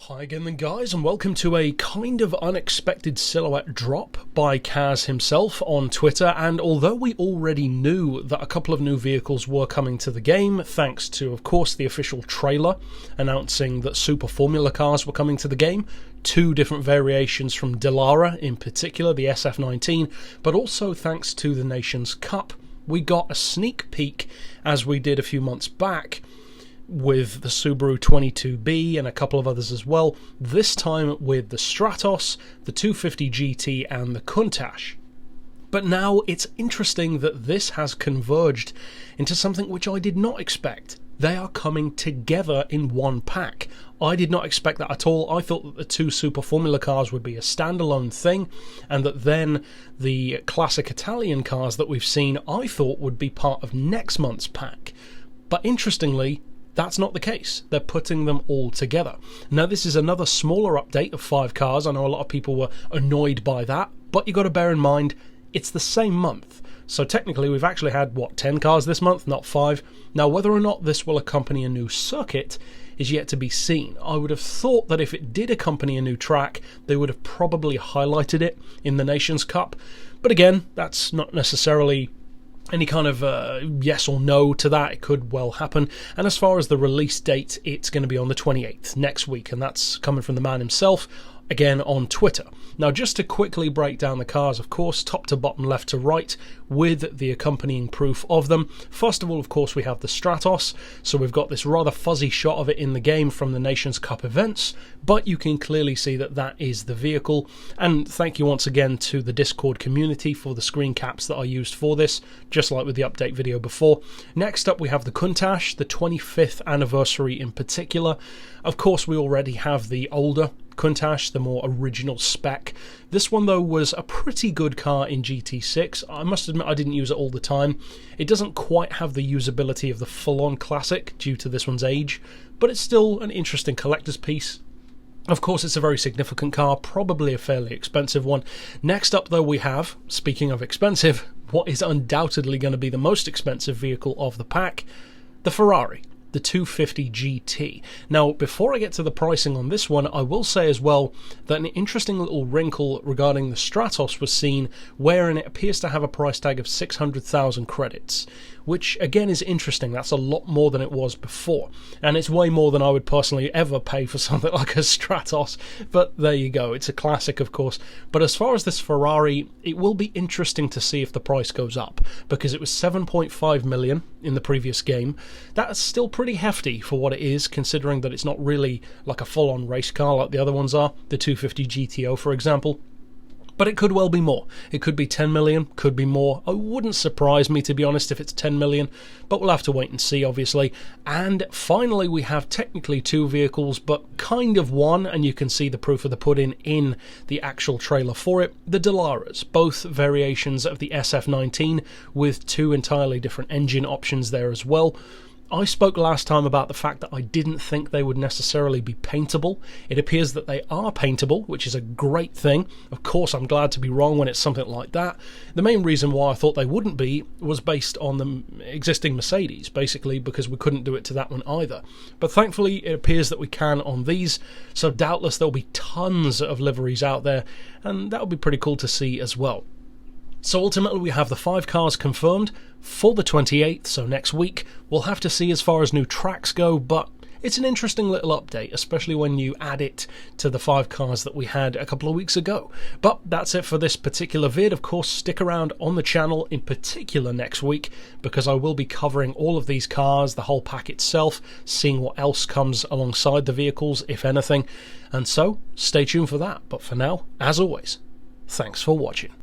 Hi again then guys, and welcome to a kind of unexpected silhouette drop by Kaz himself on Twitter. And although we already knew that a couple of new vehicles were coming to the game, thanks to of course the official trailer announcing that Super Formula cars were coming to the game, two different variations from Dallara in particular, the SF19, but also thanks to the Nations Cup, we got a sneak peek, as we did a few months back, with the Subaru 22B and a couple of others as well, this time with the Stratos, the 250 GT and the Countach. But now it's interesting that this has converged into something which I did not expect. They are coming together in one pack. I did not expect that at all. I thought that the two Super Formula cars would be a standalone thing, and that then the classic Italian cars that we've seen I thought would be part of next month's pack. But interestingly, that's not the case. They're putting them all together. Now this is another smaller update of 5 cars. I know a lot of people were annoyed by that, but you got to bear in mind it's the same month. So technically we've actually had, 10 cars this month, not 5. Now whether or not this will accompany a new circuit is yet to be seen. I would have thought that if it did accompany a new track, they would have probably highlighted it in the Nations Cup. But again, that's not necessarily any kind of yes or no to that. It could well happen. And as far as the release date, it's going to be on the 28th, next week, and that's coming from the man himself, again on Twitter. Now just to quickly break down the cars, of course, top to bottom, left to right, with the accompanying proof of them. First of all, of course, we have the Stratos, so we've got this rather fuzzy shot of it in the game from the Nations Cup events, but you can clearly see that that is the vehicle. And thank you once again to the Discord community for the screen caps that I used for this, just like with the update video before. Next up we have the Countach, the 25th anniversary in particular. Of course we already have the older Countach, the more original spec. This one though was a pretty good car in GT6. I must admit I didn't use it all the time. It doesn't quite have the usability of the full-on classic due to this one's age, but it's still an interesting collector's piece. Of course it's a very significant car, probably a fairly expensive one. Next up though we have, speaking of expensive, what is undoubtedly going to be the most expensive vehicle of the pack, the Ferrari, the 250 GT. Now, before I get to the pricing on this one, I will say as well that an interesting little wrinkle regarding the Stratos was seen, wherein it appears to have a price tag of 600,000 credits, which again is interesting. That's a lot more than it was before, and it's way more than I would personally ever pay for something like a Stratos, but there you go. It's a classic, of course. But as far as this Ferrari, it will be interesting to see if the price goes up, because it was 7.5 million in the previous game. That's still pretty hefty for what it is, considering that it's not really like a full-on race car like the other ones are, the 250 GTO for example. But it could well be more. It could be 10 million, could be more. It wouldn't surprise me, to be honest, if it's 10 million, but we'll have to wait and see, obviously. And finally, we have technically 2 vehicles, but kind of one, and you can see the proof of the pudding in the actual trailer for it. The Dalaras, both variations of the SF19, with 2 entirely different engine options there as well. I spoke last time about the fact that I didn't think they would necessarily be paintable. It appears that they are paintable, which is a great thing. Of course, I'm glad to be wrong when it's something like that. The main reason why I thought they wouldn't be was based on the existing Mercedes, basically because we couldn't do it to that one either. But thankfully, it appears that we can on these, so doubtless there'll be tons of liveries out there, and that would be pretty cool to see as well. So ultimately we have the 5 cars confirmed for the 28th, so next week. We'll have to see as far as new tracks go, but it's an interesting little update, especially when you add it to the 5 cars that we had a couple of weeks ago. But that's it for this particular vid. Of course, stick around on the channel in particular next week, because I will be covering all of these cars, the whole pack itself, seeing what else comes alongside the vehicles, if anything. And so, stay tuned for that. But for now, as always, thanks for watching.